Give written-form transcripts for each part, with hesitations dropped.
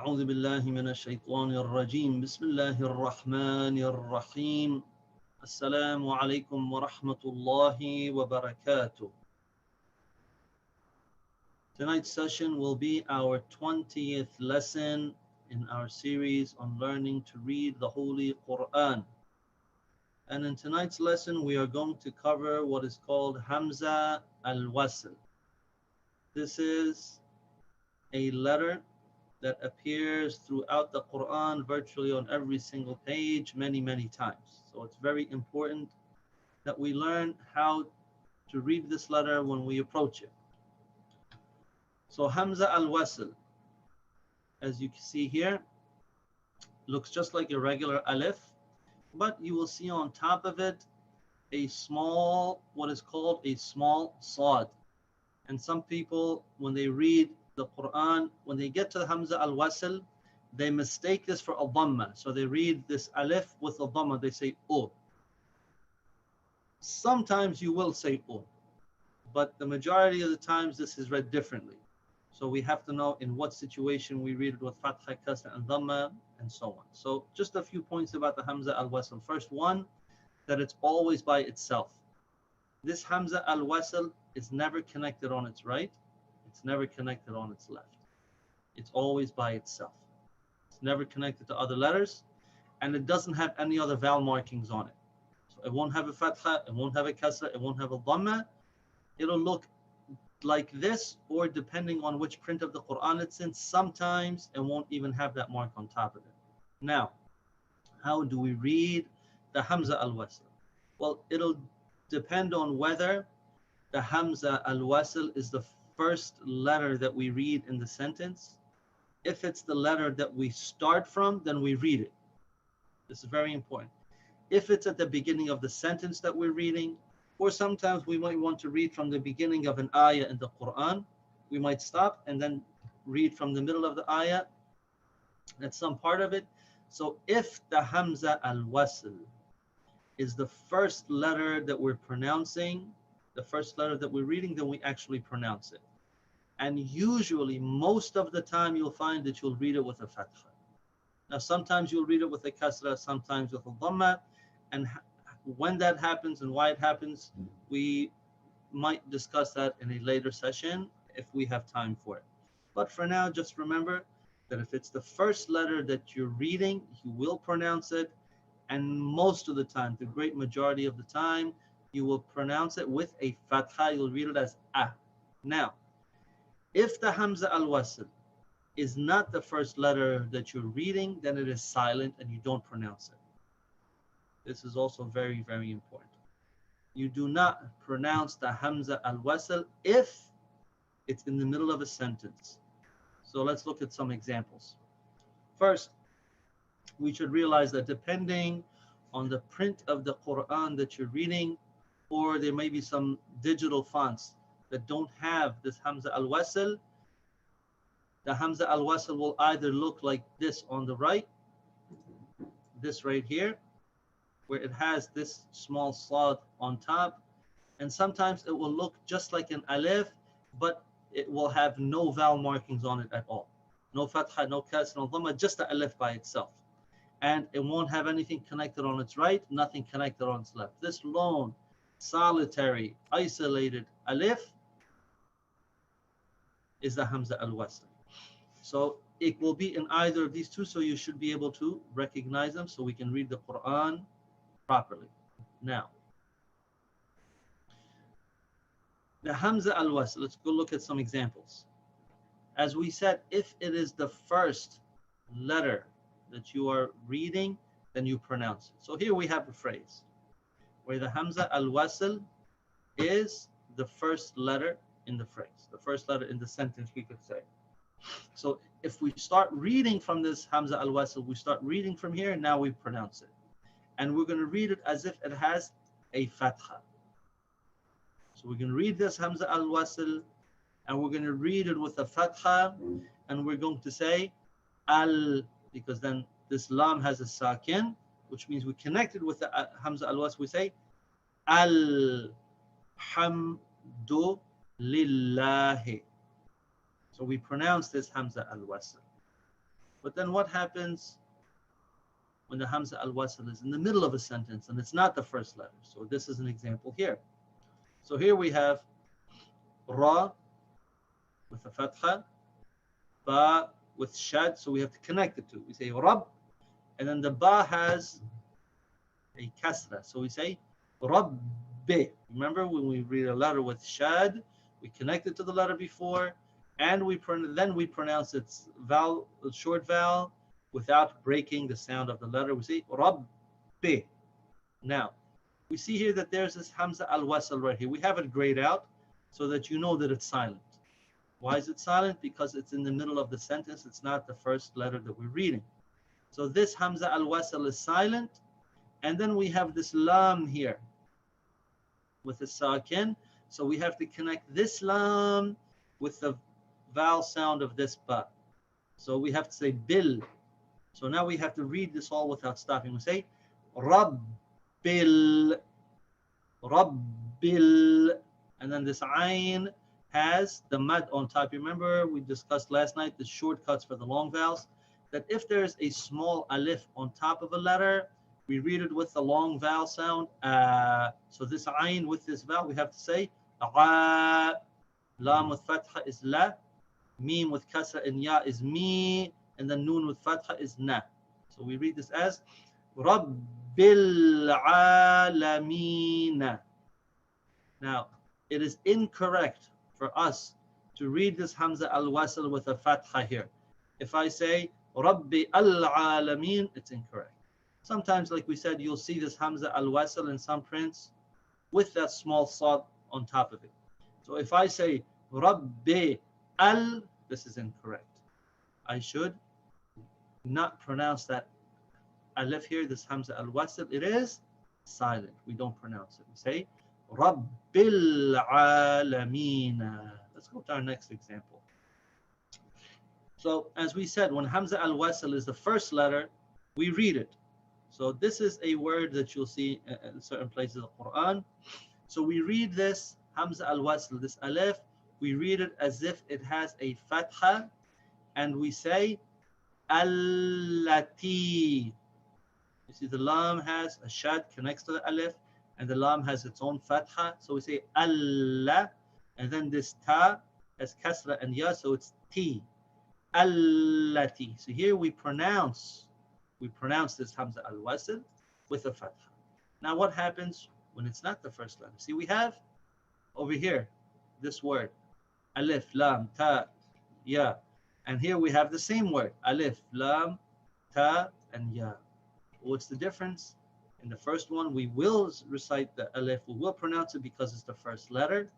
أعوذ بالله من الشيطان الرجيم بسم الله الرحمن الرحيم السلام عليكم ورحمة الله وبركاته. Tonight's session will be our 20th lesson in our series on learning to read the Holy Quran. And in tonight's lesson we are going to cover what is called Hamza al-Wasl. This is a letter that appears throughout the Quran virtually on every single page many times. So it's very important that we learn how to read this letter when we approach it. So Hamza al-Wasl, as you can see here, looks just like a regular alif, but you will see on top of it a small, what is called a small sad. And some people, when they read the Quran, when they get to the Hamza al-Wasl, they mistake this for a dhamma. So they read this alif with a dhamma, they say O. Sometimes you will say O, but the majority of the times this is read differently. So we have to know in what situation we read it with fatha, kasra, and dhamma, and so on. So just a few points about the Hamza al-Wasl. First one, that it's always by itself. This Hamza al-Wasl is never connected on its right. It's never connected on its left. It's always by itself. It's never connected to other letters, and it doesn't have any other vowel markings on it. So it won't have a fatha, it won't have a kasra, it won't have a dhamma. It'll look like this, or depending on which print of the Quran it's in, sometimes it won't even have that mark on top of it. Now, how do we read the Hamza al-Wasl? Well, it'll depend on whether the Hamza al-Wasl is the first letter that we read in the sentence. If it's the letter that we start from, then we read it. This is very important. If it's at the beginning of the sentence that we're reading, or sometimes we might want to read from the beginning of an ayah in the Quran, we might stop and then read from the middle of the ayah at some part of it. So if the Hamza al-Wasl is the first letter that we're pronouncing, the first letter that we're reading, then we actually pronounce it. And usually, most of the time, you'll find that you'll read it with a fatha. Now, sometimes you'll read it with a kasra, sometimes with a dhamma. And when that happens and why it happens, we might discuss that in a later session if we have time for it. But for now, just remember that if it's the first letter that you're reading, you will pronounce it. And most of the time, the great majority of the time, you will pronounce it with a fatha. You'll read it as ah. Now, if the Hamza al-Wasl is not the first letter that you're reading, then it is silent and you don't pronounce it. This is also very important. You do not pronounce the Hamza al-Wasl if it's in the middle of a sentence. So let's look at some examples. First, we should realize that depending on the print of the Quran that you're reading, or there may be some digital fonts that don't have this Hamza al-Wasl, the Hamza al-Wasl will either look like this on the right, this right here, where it has this small sad on top, and sometimes it will look just like an alif, but it will have no vowel markings on it at all. No fatha, no kasra, no dhamma, just the alif by itself. And it won't have anything connected on its right, nothing connected on its left. This lone, solitary, isolated alif is the Hamza al-Wasl. So it will be in either of these two, so you should be able to recognize them so we can read the Quran properly. Now, the Hamza al-Wasl, let's go look at some examples. As we said, if it is the first letter that you are reading, then you pronounce it. So here we have a phrase where the Hamza al-Wasl is the first letter in the phrase, the first letter in the sentence, we could say. So if we start reading from this Hamza al-Wasl, we start reading from here, now we pronounce it. And we're going to read it as if it has a fatha. So we're going to read this Hamza al-Wasl, and we're going to read it with a fatha, and we're going to say al, because then this lam has a sakin, which means we connect it with the Hamza al-Wasl. We say alhamdu lillahi. So we pronounce this Hamza al-Wasl. But then what happens when the Hamza al-Wasl is in the middle of a sentence and it's not the first letter? So this is an example here. So here we have Ra with a fatha, Ba with shad, so we have to connect the two. We say Rab, and then the Ba has a kasra, so we say Rabbi. Remember when we read a letter with shad, we connect it to the letter before, and then we pronounce its vowel, short vowel, without breaking the sound of the letter. We say Rabbi. Now, we see here that there's this Hamza al-Wasl right here. We have it grayed out so that you know that it's silent. Why is it silent? Because it's in the middle of the sentence. It's not the first letter that we're reading. So this Hamza al-Wasl is silent. And then we have this lam here with the sakin. So we have to connect this lam with the vowel sound of this ba. So we have to say bil. So now we have to read this all without stopping. We say Rabbil, Rabbil. And then this ayn has the mad on top. Remember we discussed last night the shortcuts for the long vowels, that if there's a small alif on top of a letter, we read it with the long vowel sound. So this ayn with this vowel, we have to say lam with fatha is la, mim with kasra and ya is mi, and then noon with fatha is na. So we read this as Rabbil Alameen. Now, it is incorrect for us to read this Hamza al-Wasl with a fatha here. If I say Rabbi al-Alameen, it's incorrect. Sometimes, like we said, you'll see this Hamza al-Wasl in some prints with that small sad on top of it. So if I say Rabbi al, this is incorrect. I should not pronounce that alif here, this Hamza al-Wasl. It is silent. We don't pronounce it. We say Rabbil Alameen. Let's go to our next example. So as we said, when Hamza al-Wasl is the first letter, we read it. So this is a word that you'll see in certain places of the Quran. So we read this Hamza al-Wasl, this alif, we read it as if it has a fatha, and we say allati. You see the lam has a shad, connects to the alif, and the lam has its own fatha. So we say alla, and then this ta has kasra and ya, so it's ti. Allati. So here we pronounce this Hamza al-Wasl with a fatha. Now what happens when it's not the first letter? See, we have over here this word alif, lam, ta, ya, and here we have the same word alif, lam, ta, and ya. What's the difference? In the first one, we will recite the alif, we will pronounce it because it's the first letter,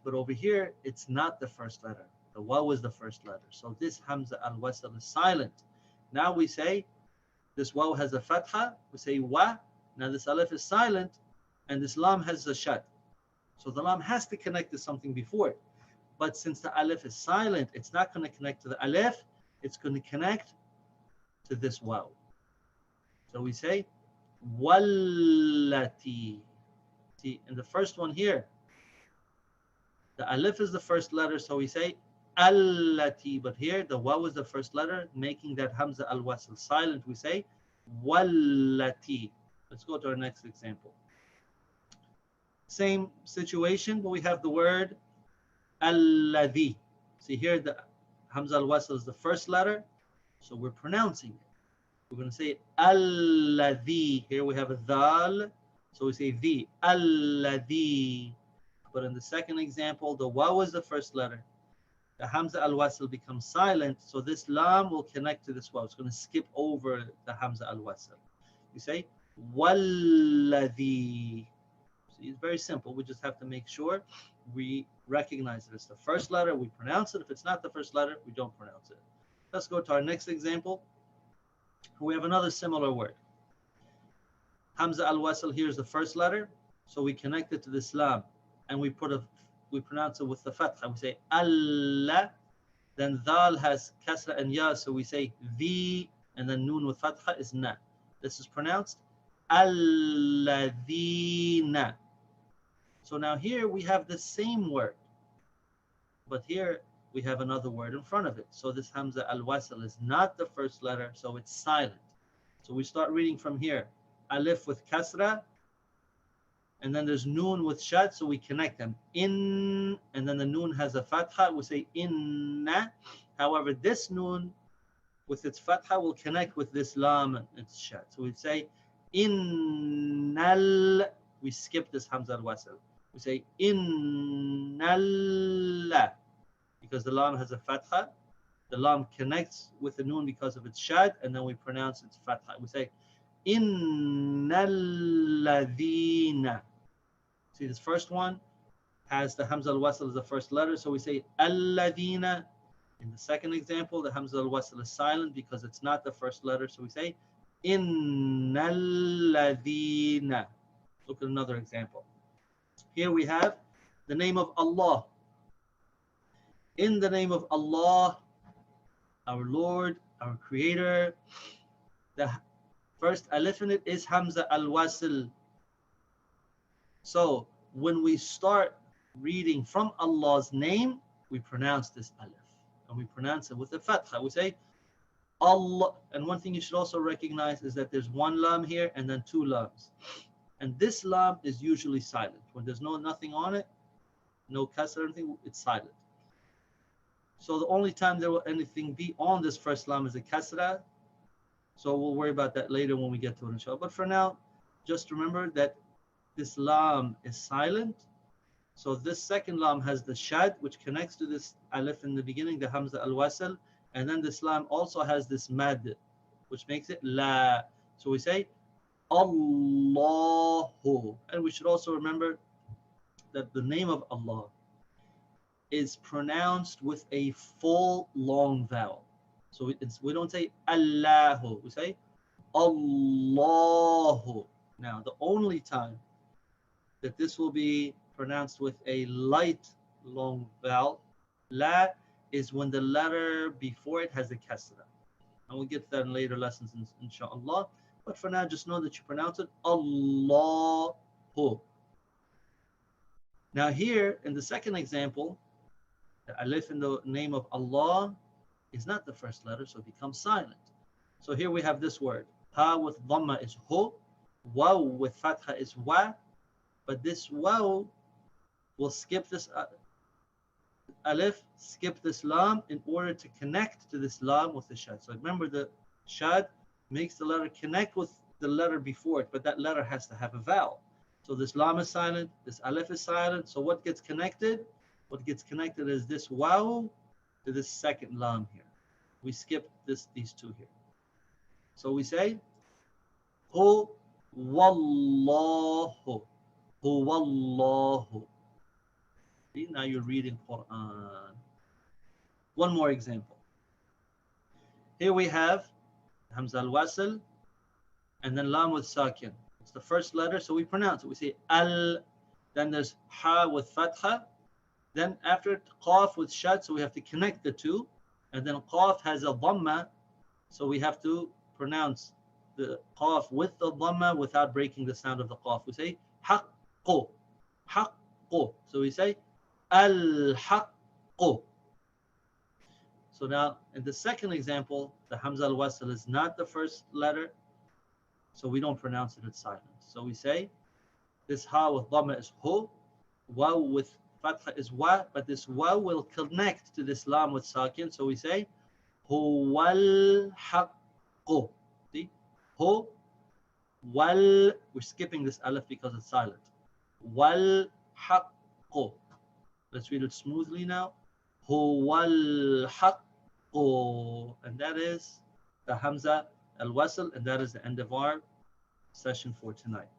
but over here it's not the first letter. The waw is the first letter, so this Hamza al-Wasl is silent. Now we say this waw has a fatha, we say wa. Now this alif is silent, and this lam has a shad. So the lam has to connect to something before it. But since the alif is silent, it's not going to connect to the alif, it's going to connect to this waw. So we say wallati. See, in the first one here, the alif is the first letter, so we say allati. But here, the waw is the first letter, making that Hamza al-Wasl silent. We say wallati. Let's go to our next example. Same situation, but we have the word alladhi. See here, the Hamza al-Wasl is the first letter, so we're pronouncing it. We're going to say alladhi. Here we have a dhal, so we say the alladhi. But in the second example, the waw is the first letter. The Hamza al-Wasl becomes silent, so this lam will connect to this waw. It's going to skip over the Hamza al-Wasl. You say walladhi. See, it's very simple. We just have to make sure we recognize that it's the first letter, we pronounce it. If it's not the first letter, we don't pronounce it. Let's go to our next example. We have another similar word. Hamza al-Wasl here is the first letter, so we connect it to this lam, and we pronounce it with the fatha. We say Allah, then dhal has kasra and ya, so we say the, and then noon with fatha is na. This is pronounced alladhina. So now here we have the same word, but here we have another word in front of it. So this Hamza al-Wasl is not the first letter, so it's silent. So we start reading from here. Alif with kasra, and then there's noon with shad, so we connect them. In, and then the noon has a fatha, we say inna. However, this noon with its fatha will connect with this lam and its shad. So we say innal, we skip this Hamza al-Wasl. We say innal, because the lam has a fatha. The lam connects with the noon because of its shad, and then we pronounce its fatha. We say innal ladhina. See, this first one has the Hamza al-Wasl as the first letter, so we say alladhina. In the second example, the Hamza al-Wasl is silent because it's not the first letter, so we say innal ladhina. Look at another example. Here we have the name of Allah. In the name of Allah, our Lord, our Creator, the first alif in it is Hamza al-Wasl. So when we start reading from Allah's name, we pronounce this alif, and we pronounce it with a fatha. We say Allah. And one thing you should also recognize is that there's one lam here and then two lams, and this lam is usually silent. When there's nothing on it, no kasra or anything, it's silent. So the only time there will anything be on this first lam is a kasra. So we'll worry about that later when we get to it, inshallah. But for now, just remember that this lam is silent. So this second lam has the shad, which connects to this alif in the beginning, the Hamza al-Wasl. And then this lam also has this mad, which makes it la. So we say Allahu. And we should also remember that the name of Allah is pronounced with a full long vowel. So we don't say Allahu, we say Allahu. Now, the only time that this will be pronounced with a light long vowel, la, is when the letter before it has a kasra. And we'll get to that in later lessons, inshallah. But for now, just know that you pronounce it Allahu. Now here, in the second example, the alif in the name of Allah is not the first letter, so it becomes silent. So here we have this word. Ha with dhamma is hu, waw with fatha is wa, but this waw will skip this alif, skip this lam in order to connect to this lam with the shad. So remember, the shad makes the letter connect with the letter before it, but that letter has to have a vowel. So this lam is silent, this alif is silent. So what gets connected? What gets connected is this waw to this second lam here. We skip these two here. So we say Hu wallahu. Hu wallahu. See, now you're reading Quran. One more example. Here we have Hamza al-Wasl and then lam with sakin. It's the first letter, so we pronounce it. We say al. Then there's ha with fatha. Then after it, qaf with shad, so we have to connect the two. And then qaf has a dhamma, so we have to pronounce the qaf with the dhamma without breaking the sound of the qaf. We say haqqu, haqqu. So we say al-haqqu. So now, in the second example, the Hamza al-Wasl is not the first letter, so we don't pronounce it, it's silent. So we say, this ha with dhamma is hu, waw with fatha is wa, but this waw will connect to this lam with sakin, so we say, huwal haqqu. See? Hu, wal, we're skipping this alif because it's silent. Wal haqqu. Let's read it smoothly now. Huwal haqqu. And that is the Hamza al-Wasl, and that is the end of our session for tonight.